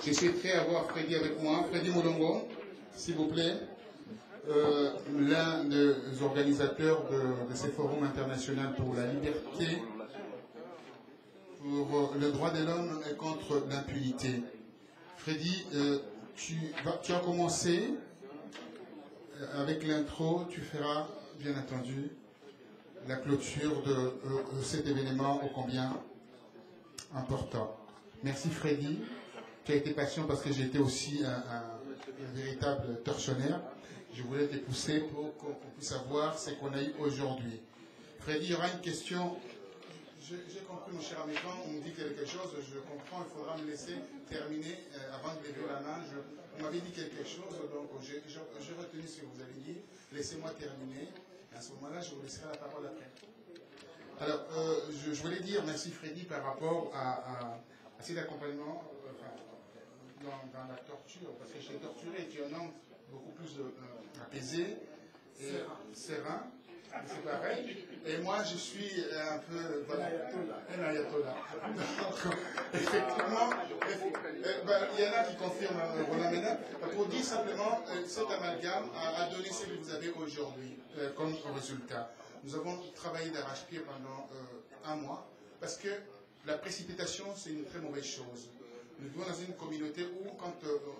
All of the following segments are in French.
Je souhaiterais avoir Freddy avec moi. Freddy Moulongo, s'il vous plaît, l'un des organisateurs de ces forums internationaux pour la liberté, pour le droit de l'homme et contre l'impunité. Freddy, tu as commencé avec l'intro, tu feras bien entendu la clôture de cet événement ô combien important. Merci Freddy, tu as été patient parce que j'étais aussi un véritable tortionnaire. Je voulais te pousser pour qu'on puisse savoir ce qu'on a eu aujourd'hui. Freddy, il y aura une question. J'ai compris, mon cher Amécan, on me dit quelque chose, je comprends, il faudra me laisser terminer avant de lever la main. On m'avait dit quelque chose, donc j'ai retenu ce que vous avez dit. Laissez-moi terminer. Et à ce moment-là, je vous laisserai la parole après. Alors, je voulais dire merci Freddy par rapport à cet accompagnement dans la torture, parce que chez torturé, tu es un homme beaucoup plus apaisé et serein. C'est pareil. Et moi, je suis un peu... Voilà, un ayatollah. Donc, effectivement, il y en a qui confirment Roland Ménard. Pour dire simplement, cet amalgame a donné ce que vous avez aujourd'hui comme résultat. Nous avons travaillé d'arrache-pied pendant un mois, parce que la précipitation, c'est une très mauvaise chose. Nous vivons dans une communauté où, quand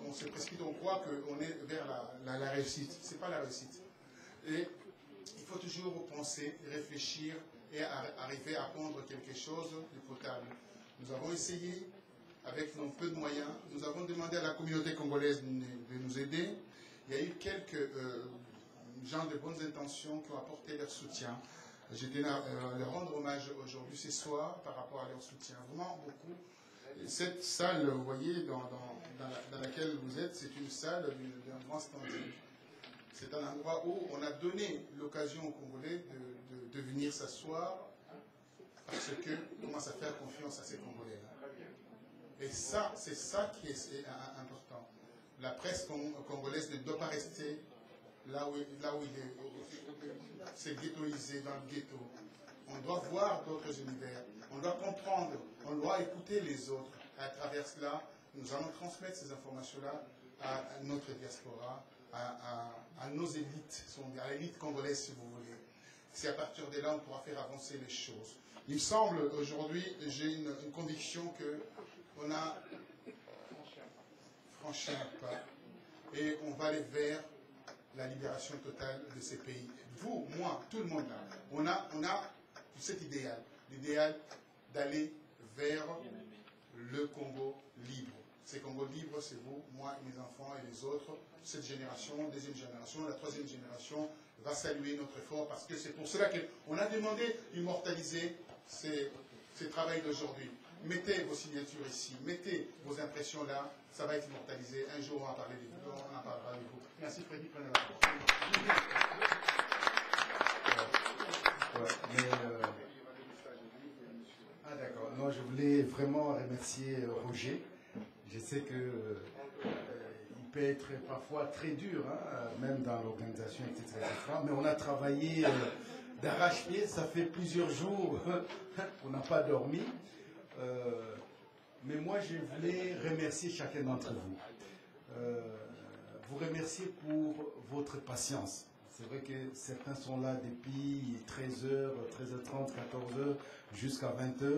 on se précipite, on croit qu'on est vers la réussite. Ce n'est pas la réussite. Et il faut toujours penser, réfléchir et arriver à pondre quelque chose de potable. Nous avons essayé, avec nos peu de moyens, nous avons demandé à la communauté congolaise de nous aider. Il y a eu quelques gens de bonnes intentions qui ont apporté leur soutien. Je tenais à leur rendre hommage aujourd'hui, ce soir, par rapport à leur soutien. Vraiment beaucoup. Cette salle, vous voyez, dans laquelle vous êtes, c'est une salle d'un grand standing. C'est un endroit où on a donné l'occasion aux Congolais de venir s'asseoir parce qu'on commence à faire confiance à ces Congolais-là. Et ça, c'est ça qui est important. La presse congolaise ne doit pas rester là où il est, c'est ghettoisé, dans le ghetto. On doit voir d'autres univers, on doit comprendre, on doit écouter les autres. À travers cela, nous allons transmettre ces informations-là à notre diaspora, à nos élites, à l'élite congolaise si vous voulez. C'est à partir de là on pourra faire avancer les choses. Il me semble aujourd'hui, j'ai une conviction qu'on a franchi un pas et on va aller vers la libération totale de ces pays. Vous, moi, tout le monde là, on a cet idéal, l'idéal d'aller vers le Congo libre. Ce Congo libre, c'est vous, moi et mes enfants et les autres. Cette génération, deuxième génération, la troisième génération va saluer notre effort parce que c'est pour cela qu'on a demandé d'immortaliser ces travaux d'aujourd'hui. Mettez vos signatures ici, mettez vos impressions là, ça va être immortalisé. Un jour, on va parler de vous, on en parlera de vous. Merci Freddy, prenez la parole. Ah d'accord, non, je voulais vraiment remercier Roger. Je sais que il peut être parfois très dur, hein, même dans l'organisation, etc., etc. Mais on a travaillé d'arrache-pied, ça fait plusieurs jours qu'on n'a pas dormi. Mais moi, je voulais remercier chacun d'entre vous. Vous remercier pour votre patience. C'est vrai que certains sont là depuis 13h, 13h30, 14h, jusqu'à 20h.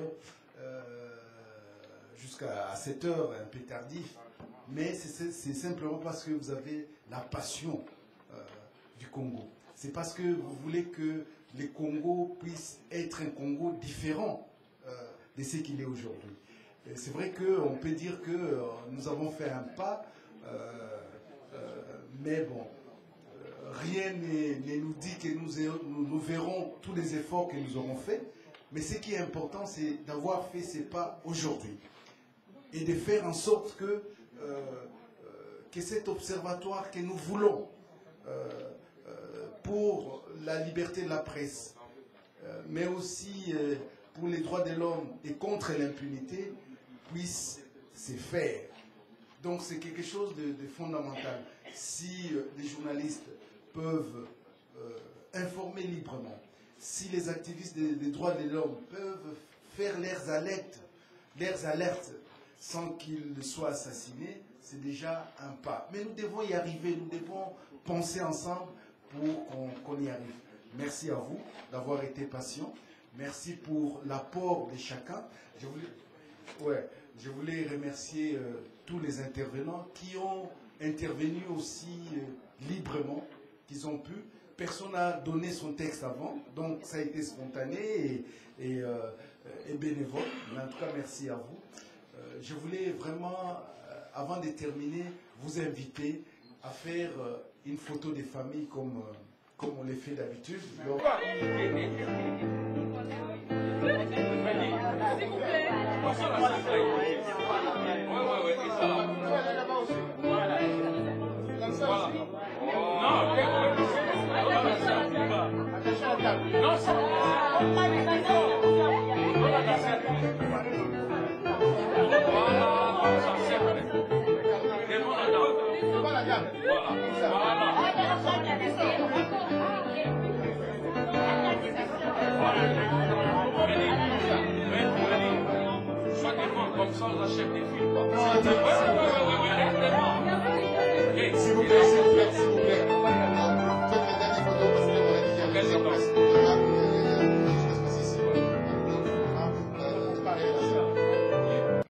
Jusqu'à 7h, un peu tardif, mais c'est simplement parce que vous avez la passion du Congo. C'est parce que vous voulez que le Congo puisse être un Congo différent de ce qu'il est aujourd'hui. C'est vrai qu'on peut dire que nous avons fait un pas, mais bon, rien ne nous dit que nous verrons tous les efforts que nous aurons faits, mais ce qui est important, c'est d'avoir fait ces pas aujourd'hui. Et de faire en sorte que cet observatoire que nous voulons pour la liberté de la presse, mais aussi pour les droits de l'homme et contre l'impunité, puisse se faire. Donc c'est quelque chose de fondamental. Si les journalistes peuvent informer librement, si les activistes des droits de l'homme peuvent faire leurs alertes sans qu'il soit assassiné, c'est déjà un pas. Mais nous devons y arriver, nous devons penser ensemble pour qu'on y arrive. Merci à vous d'avoir été patient. Merci pour l'apport de chacun. Je voulais remercier tous les intervenants qui ont intervenu aussi librement qu'ils ont pu. Personne n'a donné son texte avant, donc ça a été spontané et bénévole. Mais en tout cas, merci à vous. Je voulais vraiment, avant de terminer, vous inviter à faire une photo des familles comme on les fait d'habitude. Donc... Comme ça, on achète des films.